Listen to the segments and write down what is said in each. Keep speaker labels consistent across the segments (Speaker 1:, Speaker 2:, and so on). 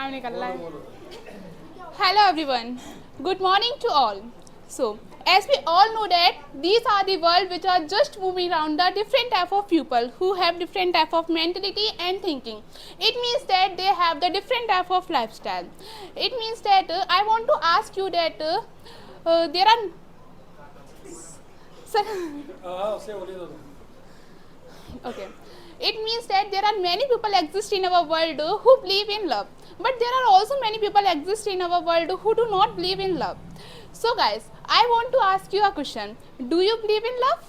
Speaker 1: Time निकल रहा है. Hello everyone. Good morning to all. So, as we all know that these are the world which are just moving around the different type of people who have different type of mentality and thinking. It means that they have the different type of lifestyle. It means that I want to ask you that there are. Sir, okay. It means that there are many people exist in our world who believe in love, but there are also many people exist in our world who do not believe in love. So guys, I want to ask you a question. Do you believe in love?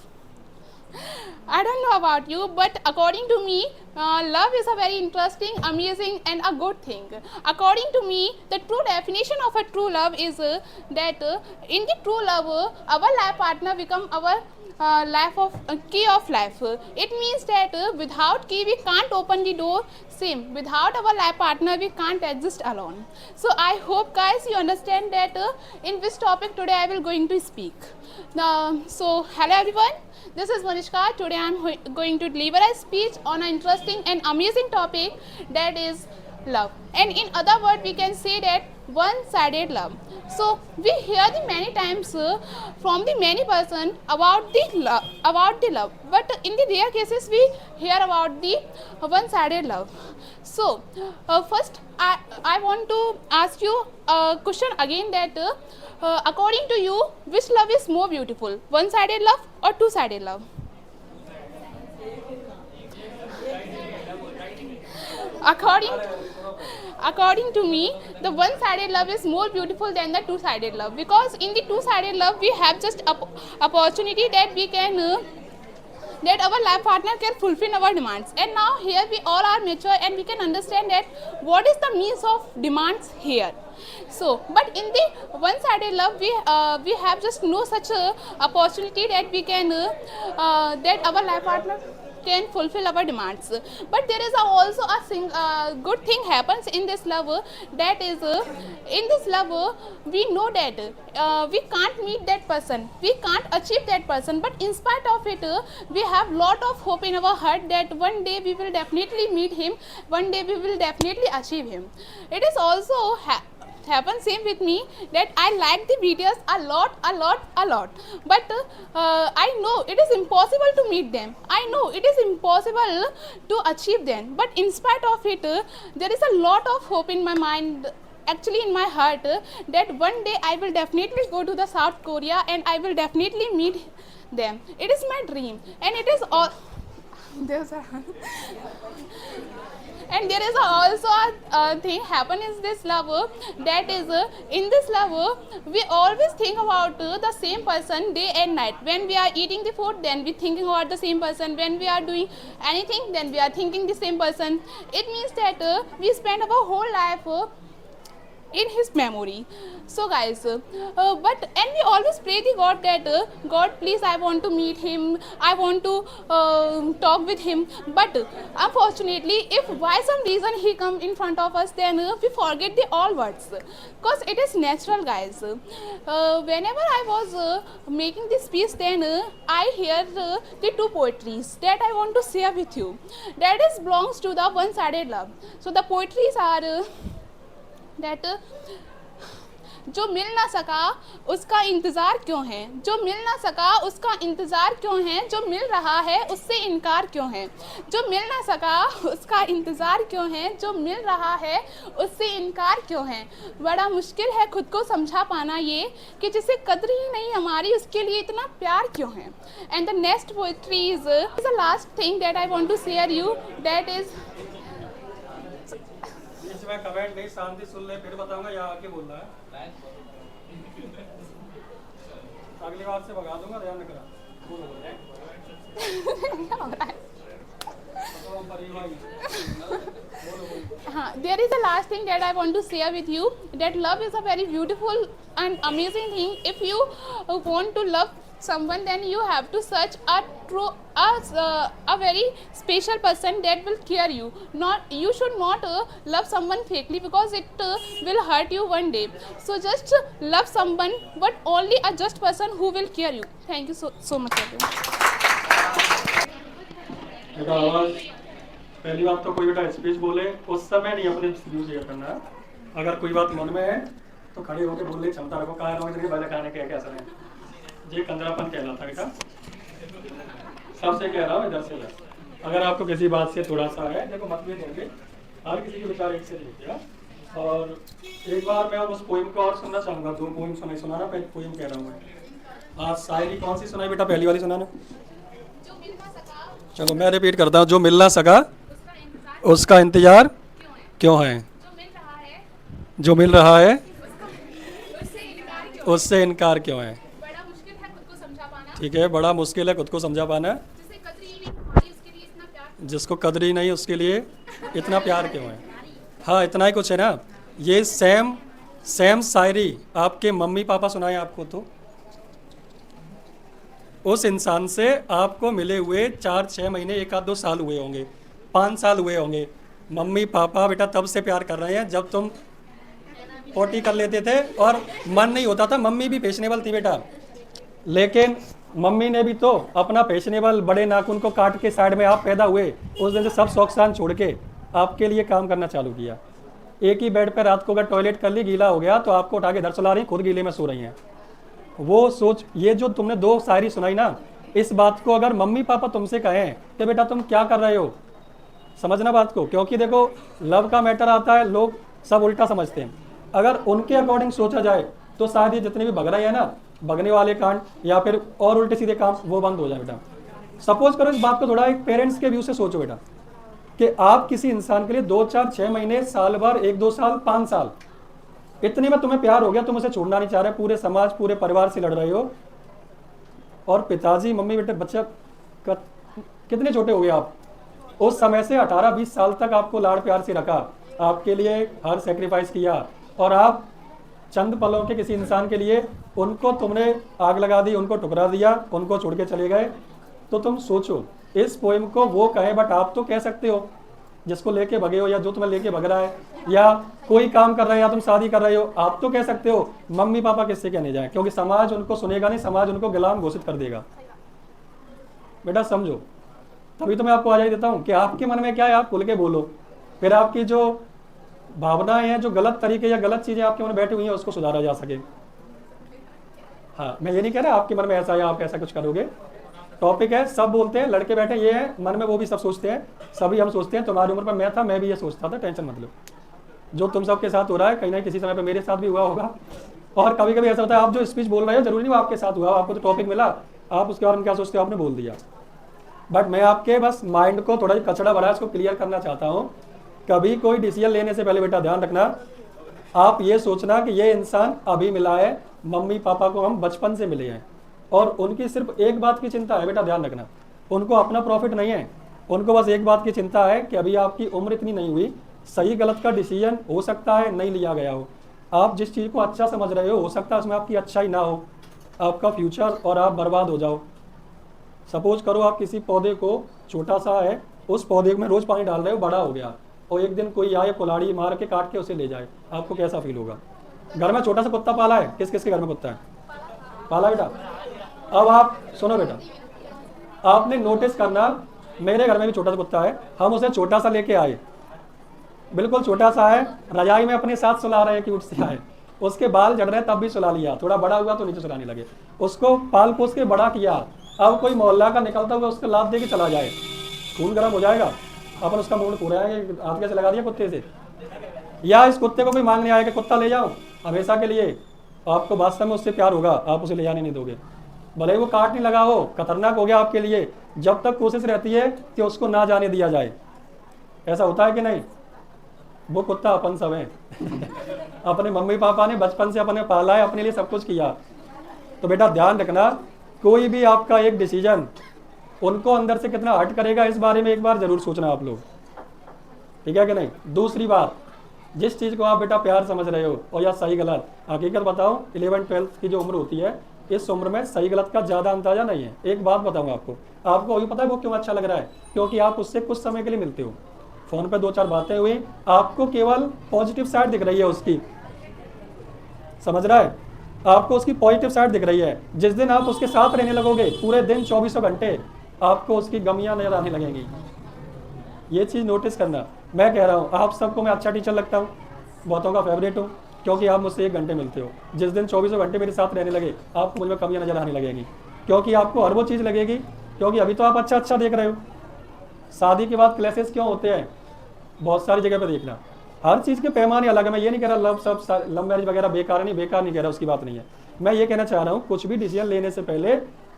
Speaker 1: I don't know about you, but according to me, love is a very interesting, amazing and a good thing. According to me, the true definition of a true love is that in the true love, our life partner become our life of key of life. It means that without key we can't open the door. Same, without our life partner we can't exist alone. So I hope guys you understand that in which topic today I will going to speak. So hello everyone. This is Manishka. Today I am going to deliver a speech on an interesting and amazing topic, that is love. And in other words, we can say that one-sided love. So we hear the many times from the many person about the love, but in the rare cases we hear about the one-sided love. So first I want to ask you a question again, that according to you, which love is more beautiful, one-sided love or two-sided love? According to me, the one-sided love is more beautiful than the two-sided love, because in the two-sided love we have just opportunity that we can that our life partner can fulfill our demands. And now here we all are mature and we can understand that what is the means of demands here. So, but in the one-sided love we have just no such opportunity that we can that our life partner can fulfill our demands. But there is also a good thing happens in this love, that is in this love we know that we can't meet that person, we can't achieve that person, but in spite of it we have lot of hope in our heart that one day we will definitely meet him, one day we will definitely achieve him. It is also happen same with me, that I like the videos a lot, but I know it is impossible to meet them, I know it is impossible to achieve them, but in spite of it there is a lot of hope in my mind, actually in my heart, that one day I will definitely go to the South Korea and I will definitely meet them. It is my dream, and it is all there's a and there is also a thing happen in this love, that is in this love we always think about the same person day and night. When we are eating the food, then we thinking about the same person. When we are doing anything, then we are thinking the same person. It means that we spend our whole life in his memory. So guys, but and we always pray the God that God, please, I want to meet him, I want to talk with him, but unfortunately if by some reason he come in front of us, then we forget the all words, because it is natural guys. Whenever I was making this speech, then I hear the two poetries that I want to share with you, that is belongs to the one-sided love. So the poetries are that जो मिल ना सका उसका इंतज़ार क्यों है, जो मिल ना सका उसका इंतज़ार क्यों है, जो मिल रहा है उससे इनकार क्यों है, जो मिल ना सका उसका इंतज़ार क्यों है, जो मिल रहा है उससे इनकार क्यों है। बड़ा मुश्किल है खुद को समझा पाना ये कि जिसे कद्र ही नहीं हमारी, उसके लिए इतना प्यार क्यों है। And the next poetry is the last thing that I want to share you, that is
Speaker 2: मैं कमेंट नहीं, शांति सुन ले फिर बताऊंगा, यहाँ आके बोलना है, अगली बार से भगा दूंगा, ध्यान रखना।
Speaker 1: There is a last thing that I want to share with you, that love is a very beautiful and amazing thing. If you want to love someone, then you have to search a very special person that will care you. You should not love someone fakely, because it will hurt you one day. So just love someone, but only a just person who will care you. Thank you so much everyone.
Speaker 2: पहली बात तो कोई बेटा speech बोले उस समय नहीं अपने रिव्यू शेयर करना है, अगर कोई बात मन में है तो खड़े होकर बोलने की क्षमता रखो। कहा लोग भले खाने के क्या असर है, ये कंजरापन कहलाता बेटा। सबसे कह रहा हूँ इधर से इधर। अगर आपको किसी बात से थोड़ा सा है, देखो मतभेद होंगे, हर किसी के विचार एक से नहीं होते। और एक बार मैं उस पोइम को और सुनना चाहूँगा। 2 पोइम सुनाना। पहले पोइम कह रहा हूँ मैं। आज शायरी कौन सी सुनाई बेटा? पहली वाली सुनाना। चलो मैं रिपीट करता हूँ। जो मिल ना सका उसका इंतजार क्यों है, जो मिल रहा है उससे इनकार क्यों है। ठीक है, बड़ा मुश्किल है खुद को समझा पाना। जिसको कदर ही नहीं उसके लिए इतना प्यार क्यों है। हाँ, इतना ही कुछ है ना। ये सेम शायरी आपके मम्मी पापा सुनाए आपको, तो उस इंसान से आपको मिले हुए 4-6 महीने, 1-2 साल हुए होंगे, 5 साल हुए होंगे। मम्मी पापा बेटा तब से प्यार कर रहे हैं जब तुम पोटी कर लेते थे और मन नहीं होता था। मम्मी भी फैशनेबल थी बेटा, लेकिन मम्मी ने भी तो अपना फैशनेबल बड़े नाखून को काट के साइड में आप पैदा हुए, उस दिन से सब शौक शान छोड़ के आपके लिए काम करना चालू किया। एक ही बेड पर रात को अगर टॉयलेट कर ली, गीला हो गया तो आपको उठा के इधर सुला रही, खुद गीले में सो रही हैं। वो सोच, ये जो तुमने 2 शायरी सुनाई ना, इस बात को अगर मम्मी पापा तुमसे कहें कि बेटा तुम क्या कर रहे हो, समझना बात को। क्योंकि देखो लव का मैटर आता है, लोग सब उल्टा समझते हैं। अगर उनके अकॉर्डिंग सोचा जाए तो शायद ये जितने भी भग रहे हैं ना, भगने वाले कांड या फिर और उल्टे सीधे काम, वो बंद हो जाए बेटा। सपोज करो इस बात को थोड़ा एक पेरेंट्स के व्यू से सोचो बेटा, कि आप किसी इंसान के लिए 2-4-6 महीने, साल भर, 1-2 साल, 5 साल, इतने में तुम्हें प्यार हो गया, तुम उसे छोड़ना नहीं चाह रहे, पूरे समाज पूरे परिवार से लड़ रहे हो। और पिताजी मम्मी बेटे बच्चा कितने छोटे हो गए आप, उस समय से 18-20 साल तक आपको लाड़ प्यार से रखा, आपके लिए हर सेक्रीफाइस किया, और आप चंद पलों के किसी इंसान के लिए उनको तुमने आग लगा दी, उनको ठुकरा दिया, उनको छोड़ के चले गए। तो तुम सोचो, इस पोएम को वो कहे, बट आप तो कह सकते हो जिसको लेके भगे हो, या जो तुम्हें लेके भग रहा है, या कोई काम कर रहा है, या तुम शादी कर रहे हो, आप तो कह सकते हो। मम्मी पापा किससे कहने जाए, क्योंकि समाज उनको सुनेगा नहीं, समाज उनको गुलाम घोषित कर देगा। बेटा समझो, तभी तो मैं आपको आजादी देता हूँ कि आपके मन में क्या है आप खुल के बोलो, फिर आपकी जो भावनाएं हैं, जो गलत तरीके या गलत चीजें आपके मन में बैठी हुई हैं, उसको सुधारा जा सके। हाँ, मैं ये नहीं कह रहा आपके मन में ऐसा है आप ऐसा कुछ करोगे। टॉपिक है, सब बोलते हैं, लड़के बैठे ये है मन में, वो भी सब सोचते हैं, सभी हम सोचते हैं। तुम्हारी उम्र पर मैं था, मैं भी ये सोचता था, टेंशन मत लो। जो तुम सबके साथ हो रहा है कहीं ना किसी समय पर मेरे साथ भी हुआ होगा। और कभी कभी ऐसा होता है, आप जो स्पीच बोल रहे हो जरूरी नहीं वो आपके साथ हुआ, आपको तो टॉपिक मिला, आप उसके बारे में क्या सोचते हो आपने बोल दिया। बट मैं आपके बस माइंड को थोड़ा कचड़ा भरा है, इसको क्लियर करना चाहता हूँ। कभी कोई डिसीजन लेने से पहले बेटा ध्यान रखना, आप ये सोचना कि ये इंसान अभी मिला है, मम्मी पापा को हम बचपन से मिले हैं, और उनकी सिर्फ एक बात की चिंता है बेटा, ध्यान रखना, उनको अपना प्रॉफिट नहीं है, उनको बस एक बात की चिंता है कि अभी आपकी उम्र इतनी नहीं हुई, सही गलत का डिसीजन हो सकता है नहीं लिया गया हो। आप जिस चीज़ को अच्छा समझ रहे हो सकता है उसमें आपकी अच्छाई ना हो, आपका फ्यूचर और आप बर्बाद हो जाओ। सपोज करो आप किसी पौधे को, छोटा सा है, उस पौधे में रोज पानी डाल रहे हो, बड़ा हो गया, और एक दिन कोई आए कुल्हाड़ी मार के काट के उसे ले जाए, आपको कैसा फील होगा। घर में छोटा सा कुत्ता पाला है, किस किस के घर में कुत्ता है पाला बेटा। अब आप सुनो बेटा, आपने नोटिस करना, मेरे घर में भी छोटा सा कुत्ता है, हम उसे छोटा सा लेके आए, बिल्कुल छोटा सा है, रजाई में अपने साथ सुला रहे हैं, क्यूट सा है, उसके बाल जड़ रहे हैं तब भी सुला लिया, थोड़ा बड़ा हुआ तो नीचे सुलाने लगे, उसको पाल पोस के बड़ा किया। अब कोई मोहल्ला का निकलता हुआ उसको लात दे के चला जाए, खून गर्म हो जाएगा, अपन उसका मूड पूरा है, हाथ कैसे लगा दिया कुत्ते से। या इस कुत्ते को कोई मांगने आया कि कुत्ता ले जाओ हमेशा के लिए, आपको वास्तव में उससे प्यार होगा, आप उसे ले जाने नहीं दोगे, भले वो काटने लगा हो, खतरनाक हो गया आपके लिए, जब तक कोशिश रहती है कि उसको ना जाने दिया जाए। ऐसा होता है कि नहीं। वो कुत्ता अपन सब है अपने मम्मी पापा ने बचपन से अपने पाला है, अपने लिए सब कुछ किया। तो बेटा ध्यान रखना, कोई भी आपका एक डिसीजन उनको अंदर से कितना हर्ट करेगा, इस बारे में एक बार जरूर सोचना आप लोग, ठीक है कि नहीं। दूसरी बात, जिस चीज़ को आप बेटा प्यार समझ रहे हो और या सही गलत, हकीकत बताओ 11-12 की जो उम्र होती है, इस उम्र में सही गलत का ज़्यादा अंदाजा नहीं है। एक बात बताऊंगा आपको अभी पता है वो क्यों अच्छा लग रहा है, क्योंकि आप उससे कुछ समय के लिए मिलते हो, फ़ोन पे 2-4 बातें हुई, आपको केवल पॉजिटिव साइड दिख रही है उसकी, समझ रहा है, आपको उसकी पॉजिटिव साइड दिख रही है। जिस दिन आप उसके साथ रहने लगोगे पूरे दिन 24 घंटे, आपको उसकी गमियां नजर आने लगेंगी। ये चीज़ नोटिस करना। मैं कह रहा हूँ आप सबको मैं अच्छा टीचर लगता हूँ, बहुतों का फेवरेट हूँ, क्योंकि आप मुझसे 1 घंटे मिलते हो। जिस दिन 24 घंटे मेरे साथ रहने लगे, आपको मुझ में कमियाँ नज़र आने लगेंगी, क्योंकि आपको हर वो चीज़ लगेगी, क्योंकि अभी तो आप अच्छा अच्छा देख रहे हो। शादी के बाद क्लैसेस क्यों होते हैं, बहुत सारी जगह पर देखना, हर चीज़ के पैमाने अलग है। मैं ये नहीं कह रहा लव मैरिज वगैरह बेकार है, नहीं बेकार नहीं कह रहा, उसकी बात नहीं है। मैं ये कहना चाह रहा हूँ, कुछ भी डिसीजन लेने से पहले,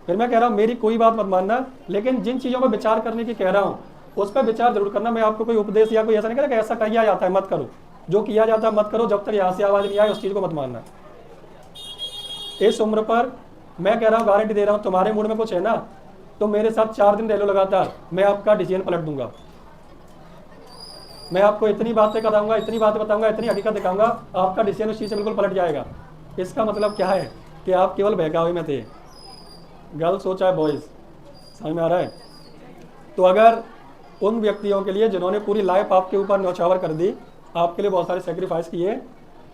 Speaker 2: फिर मैं कह रहा हूँ मेरी कोई बात मत मानना, लेकिन जिन चीज़ों पर विचार करने की कह रहा हूँ उस पर विचार जरूर करना। मैं आपको कोई उपदेश या कोई ऐसा नहीं कह रहा कि ऐसा किया जाता है मत करो, जो किया जाता है मत करो, जब तक यहाँ से आवाज़ नहीं आए उस चीज़ को मत मानना। इस उम्र पर मैं कह रहा हूँ, गारंटी दे रहा हूँ, तुम्हारे मूड में कुछ है ना, तो मेरे साथ 4 दिन रह लो लगातार, मैं आपका डिसीजन पलट दूंगा। मैं आपको इतनी बातें बताऊंगा, इतनी बातें बताऊंगा, इतनी हकीकत दिखाऊंगा, आपका डिसीजन उस चीज़ से बिल्कुल पलट जाएगा। इसका मतलब क्या है कि आप केवल बहकावे में थे, गर्ल्स हो चाहे बॉयज़, समझ में आ रहा है? तो अगर उन व्यक्तियों के लिए जिन्होंने पूरी लाइफ आपके ऊपर न्यौछावर कर दी, आपके लिए बहुत सारे सेक्रीफाइस किए,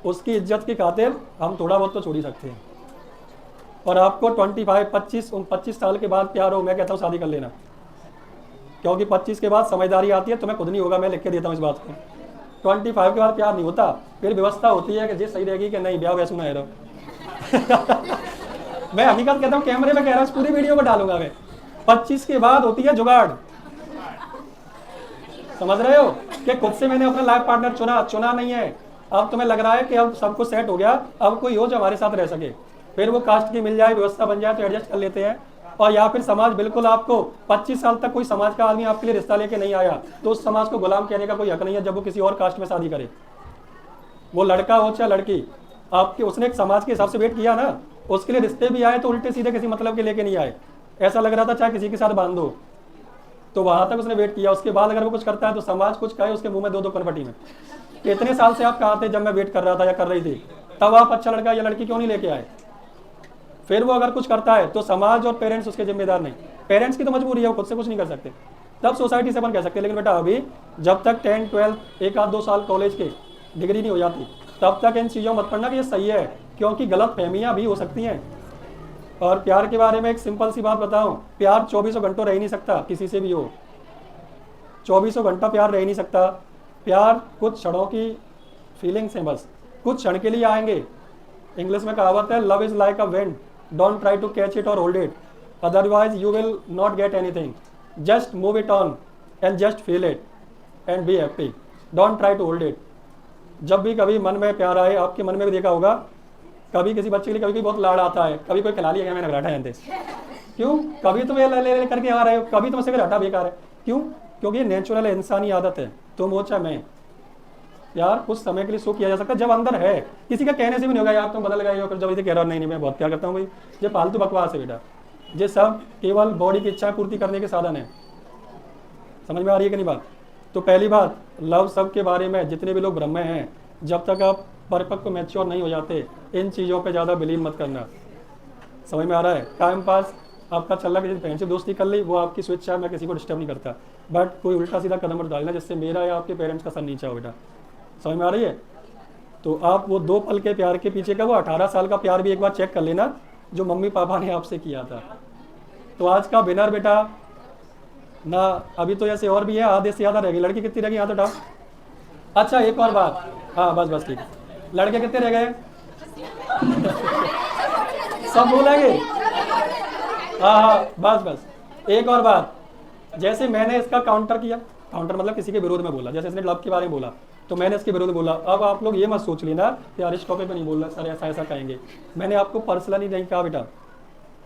Speaker 2: उसकी इज्जत की खातिर हम थोड़ा बहुत तो छोड़ ही सकते हैं। और आपको 25 साल के बाद प्यार हो, मैं कहता हूँ शादी कर लेना, क्योंकि 25 के बाद समझदारी आती है। तुम्हें खुद नहीं होगा, मैं लिख के देता हूँ इस बात को। 25 के बाद प्यार नहीं होता, फिर व्यवस्था होती है कि जी सही रहेगी कि नहीं, ब्याह वैसे ना रहो। मैं हकीकत कहता हूँ, कैमरे में कह रहा हूँ, पूरी वीडियो में डालूंगा मैं। 25 के बाद होती है जुगाड़, समझ रहे हो? कि खुद से मैंने अपना लाइफ पार्टनर चुना नहीं है। अब तुम्हें लग रहा है कि अब सब कुछ सेट हो गया, अब कोई हो जो हमारे साथ रह सके, फिर वो कास्ट की मिल जाए, व्यवस्था बन जाए तो एडजस्ट कर लेते हैं। और या फिर समाज बिल्कुल आपको 25 साल तक कोई समाज का आदमी आपके लिए रिश्ता लेके नहीं आया, तो उस समाज को गुलाम कहने का कोई हक नहीं है जब वो किसी और कास्ट में शादी करे। वो लड़का हो चाहे लड़की, आपके उसने एक समाज के हिसाब से वेट किया ना, उसके लिए रिश्ते भी आए तो उल्टे सीधे किसी मतलब के लेके नहीं आए। ऐसा लग रहा था चाहे किसी के साथ बांध दो, तो वहां तक उसने वेट किया। उसके बाद अगर वो कुछ करता है तो समाज कुछ कहे उसके मुंह में 2-2 कनपटी में। इतने साल से आप कहाँ थे जब मैं वेट कर रहा था या कर रही थी, तब आप अच्छा लड़का या लड़की क्यों नहीं लेके आए? फिर वो अगर कुछ करता है तो समाज और पेरेंट्स उसके जिम्मेदार नहीं। पेरेंट्स की तो मजबूरी है, वो खुद से कुछ नहीं कर सकते, तब सोसाइटी से अपन कह सकते हैं। लेकिन बेटा अभी जब तक 10, 12, 1-2 साल कॉलेज के डिग्री नहीं हो जाती, तब तक इन चीज़ों मत पढ़ना कि ये सही है, क्योंकि गलत फहमियाँ भी हो सकती हैं। और प्यार के बारे में एक सिंपल सी बात बताऊं, प्यार 24 घंटों रह ही नहीं सकता, किसी से भी हो 24 घंटा प्यार रह नहीं सकता। प्यार कुछ क्षणों की फीलिंग्स हैं, बस कुछ क्षण के लिए आएंगे। इंग्लिश में कहावत है, love is like a wind, don't try to catch it और hold it, otherwise you will not get anything, just move it on and just feel it and be happy, don't try to hold it. जब भी कभी मन में प्यार आए, आपके मन में भी देखा होगा, कभी किसी बच्चे के लिए कभी बहुत लाड़ आता है, कभी कोई खिला लिया, मैंने बैठा जानते क्यों, कभी तुम ले करके आ रहे हो, कभी तुमसे फिर हटा बेकार है, क्यों? क्योंकि ये नेचुरल है, इंसानी आदत है। तुम हो चाहे मैं, यार कुछ समय के लिए शो किया जा सकता है जब अंदर है, किसी का कहने से भी नहीं होगा यार तुम बदल गए हो, फिर जब इसे कह रहा हो नहीं मैं बहुत प्यार करता हूँ भाई, ये फालतू बकवास है बेटा, ये सब केवल बॉडी की इच्छा पूर्ति करने के साधन है। समझ में आ रही है कि नहीं बात? तो पहली बात, लव सब के बारे में जितने भी लोग भ्रम में हैं, जब तक आप परिपक्व मैच्योर नहीं हो जाते, इन चीज़ों पे ज़्यादा बिलीव मत करना। समझ में आ रहा है? टाइम पास आपका चल रहा है, किसी फ्रेंड से दोस्ती कर ली, वो आपकी स्वेच्छा है, मैं किसी को डिस्टर्ब नहीं करता, बट कोई उल्टा सीधा कदम मत डालना जिससे मेरा या आपके पेरेंट्स का सर नीचा हो बेटा। समझ में आ रही है? तो आप वो 2 पल के प्यार के पीछे का वो 18 साल का प्यार भी एक बार चेक कर लेना जो मम्मी पापा ने आपसे किया था। तो आज का विनर बेटा ना, अभी तो ऐसे और भी है, आधे से ज़्यादा रह गई। लड़की कितनी रह गई, यहाँ तो डाल। अच्छा एक और बात, हाँ बस ठीक, लड़के कितने रह गए? सब बोलेंगे? हाँ बस एक और बात, जैसे मैंने इसका काउंटर किया, काउंटर मतलब किसी के विरोध में बोला, जैसे इसने लव के बारे में बोला तो मैंने इसके विरोध में बोला। अब आप लोग ये मत सोच लेना कि यार इस टॉपिक पे नहीं बोल रहा सर, ऐसा कहेंगे। मैंने आपको पर्सनली नहीं कहा बेटा,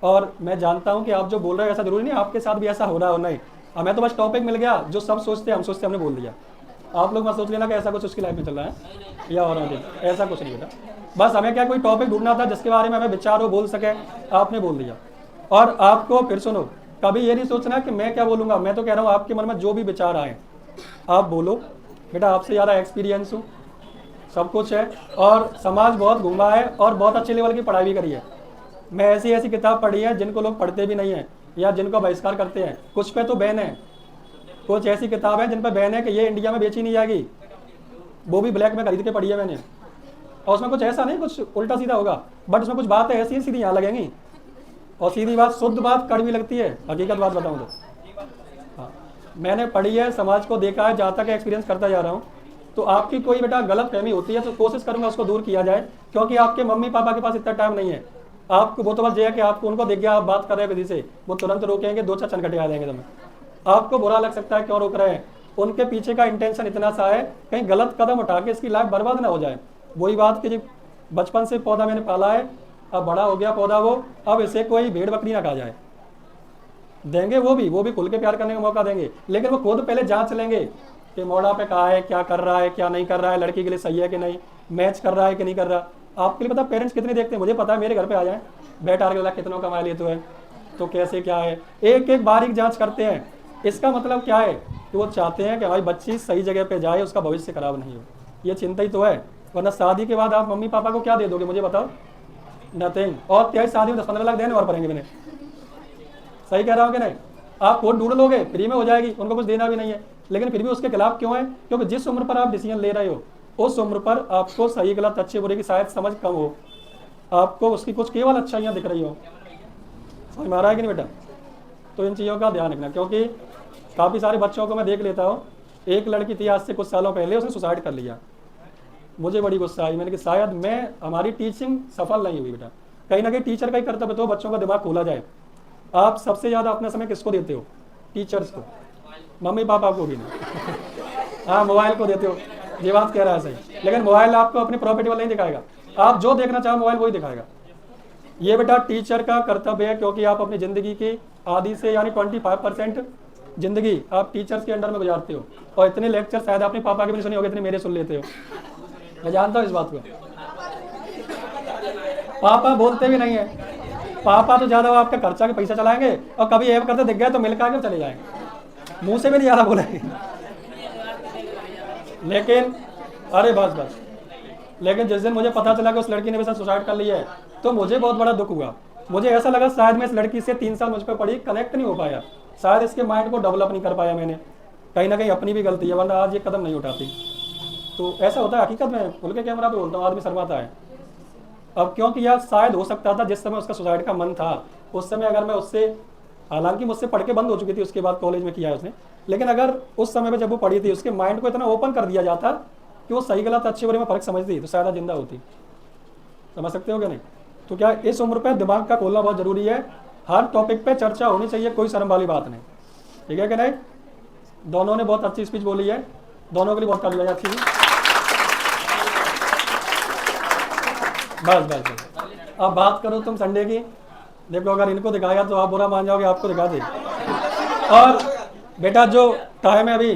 Speaker 2: और मैं जानता हूँ कि आप जो बोल रहे हो ऐसा जरूरी नहीं आपके साथ भी ऐसा हो रहा हो, नहीं। हमें तो बस टॉपिक मिल गया, जो सब सोचते हम सोचते हमने बोल दिया। आप लोग मत सोच लेना कि ऐसा कुछ उसकी लाइफ में चल रहा है या और ऐसा कुछ नहीं बेटा। बस हमें क्या कोई टॉपिक ढूंढना था जिसके बारे में हमें विचार हो, बोल सके, आपने बोल दिया। और आपको फिर सुनो, कभी ये नहीं सोचना कि मैं क्या बोलूँगा, मैं तो कह रहा हूँ आपके मन में जो भी विचार आए आप बोलो बेटा। आपसे ज़्यादा एक्सपीरियंस हूँ, सब कुछ है, और समाज बहुत घूमा है और बहुत अच्छे लेवल की पढ़ाई भी करी है। मैं ऐसी किताब पढ़ी है जिनको लोग पढ़ते भी नहीं हैं या जिनको बहिष्कार करते हैं, कुछ पे तो बैन है। कुछ ऐसी किताब है जिन पर बैन है कि ये इंडिया में बेची नहीं जाएगी, वो भी ब्लैक में खरीद के पढ़ी है मैंने। और उसमें कुछ ऐसा नहीं कुछ उल्टा सीधा होगा, बट उसमें कुछ बातें ऐसी सीधी यहाँ लगेंगी, और सीधी बात, शुद्ध बात कड़वी लगती है, हकीकत बात बताऊँ तो। हाँ मैंने पढ़ी है, समाज को देखा है, जहाँ तक एक्सपीरियंस करता जा रहा हूँ। तो आपकी कोई बेटा गलत फहमी होती है तो कोशिश करूंगा उसको दूर किया जाए, क्योंकि आपके मम्मी पापा के पास इतना टाइम नहीं है। आपको वो तो बस ये है कि आपको उनको देख गया आप बात कर रहे हैं किसी से, वो तुरंत रोकेंगे, 2-4 छनकटे आ जाएंगे तुम्हें। आपको बुरा लग सकता है क्यों रोक रहे हैं, उनके पीछे का इंटेंशन इतना सा है कहीं गलत कदम उठा के इसकी लाइफ बर्बाद ना हो जाए। वही बात कि बचपन से पौधा मैंने पाला है, अब बड़ा हो गया पौधा वो, अब इसे कोई भेड़ बकरी ना खा जाए। देंगे वो भी खुल के प्यार करने का मौका देंगे, लेकिन वो खुद पहले जांच लेंगे कि मोड़ा पे कहा है, क्या कर रहा है, क्या नहीं कर रहा है, लड़की के लिए सही है कि नहीं, मैच कर रहा है कि नहीं कर रहा। आपके लिए पता पेरेंट्स कितने देखते हैं, मुझे पता है, मेरे घर पे आ जाए, बेटा अगला कितनों कमा लिए तो है, तो कैसे क्या है, एक एक बारीक जांच करते हैं। इसका मतलब क्या है कि वो चाहते हैं कि हमारी बच्ची सही जगह पे जाए, उसका भविष्य खराब नहीं हो, ये चिंता ही तो है। वरना शादी के बाद आप मम्मी पापा को क्या दे दोगे मुझे बताओ, नथिंग। और क्या शादी में 10-15 लाख देने और पड़ेंगे मैंने, सही कह रहा हूँ कि नहीं। आप खुद ढूंढ लोगे, फ्री में हो जाएगी, उनको कुछ देना भी नहीं है, लेकिन फिर भी उसके खिलाफ क्यों है, क्योंकि जिस उम्र पर आप डिसीजन ले रहे हो उस उम्र पर आपको सही गलत अच्छे बुरे की शायद समझ कम हो, आपको उसकी कुछ केवल अच्छाइयाँ दिख रही हो। समझ में आ रहा है कि नहीं बेटा। तो इन चीज़ों का ध्यान रखना, क्योंकि काफ़ी सारे बच्चों को मैं देख लेता हूँ। एक लड़की थी आज से कुछ सालों पहले, उसने सुसाइड कर लिया। मुझे बड़ी गुस्सा आई, मैंने कि शायद हमारी टीचिंग सफल नहीं हुई बेटा। कहीं ना कहीं टीचर का ही कर्तव्य तो बच्चों का दिमाग खोला जाए। आप सबसे ज़्यादा अपना समय किसको देते हो, टीचर्स को, मम्मी पापा को भी नहीं। हाँ मोबाइल को देते हो, ये बात कह रहा है सही, लेकिन मोबाइल आपको अपनी प्रॉपर्टी वाला नहीं दिखाएगा, आप जो देखना चाहो मोबाइल वही दिखाएगा। ये बेटा टीचर का कर्तव्य है, क्योंकि आप अपनी ज़िंदगी की आधी से यानी 25% ज़िंदगी आप टीचर्स के अंडर में गुजारते हो, और इतने लेक्चर शायद अपने पापा के भी नहीं सुने होंगे, इतने मेरे सुन लेते हो। मैं जानता हूँ इस बात को, पापा बोलते भी नहीं है। पापा तो ज़्यादा आपका खर्चा के पैसा चलाएंगे, और कभी ऐप करते दिख गए तो मिल के चले जाएंगे, मुंह से भी नहीं ज़्यादा बोलेंगे। लेकिन अरे बस लेकिन जिस दिन मुझे पता चला कि उस लड़की ने मेरे साथ सुसाइड कर लिया है, तो मुझे बहुत बड़ा दुख हुआ। मुझे ऐसा लगा शायद मैं इस लड़की से 3 साल मुझ पर पढ़ी, कनेक्ट नहीं हो पाया, शायद इसके माइंड को डेवलप नहीं कर पाया मैंने। कहीं ना कहीं अपनी भी गलती है, वरना आज ये कदम नहीं उठाती। तो ऐसा होता है हकीकत में, खुल के कैमरा पे बोलता हूँ, आदमी शर्माता है। अब क्योंकि यार शायद हो सकता था जिस समय उसका सुसाइड का मन था, उस समय अगर मैं उससे, हालांकि मुझसे पढ़ के बंद हो चुकी थी, उसके बाद कॉलेज में किया है उसने, लेकिन अगर उस समय पे जब वो पढ़ी थी उसके माइंड को इतना ओपन कर दिया जाता कि वो सही गलत अच्छे बुरे में फ़र्क समझती, तो शायद जिंदा होती। समझ सकते हो क्या नहीं। तो क्या इस उम्र पे दिमाग का खोलना बहुत ज़रूरी है, हर टॉपिक पे चर्चा होनी चाहिए, कोई शर्म वाली बात नहीं, ठीक है कि नहीं। दोनों ने बहुत अच्छी स्पीच बोली है, दोनों के लिए बहुत ताली अच्छी थी। बस अब बात करो तुम संडे की। देखो अगर इनको दिखाया तो आप बुरा मान जाओगे, आपको दिखा दे। और बेटा जो टाइम है अभी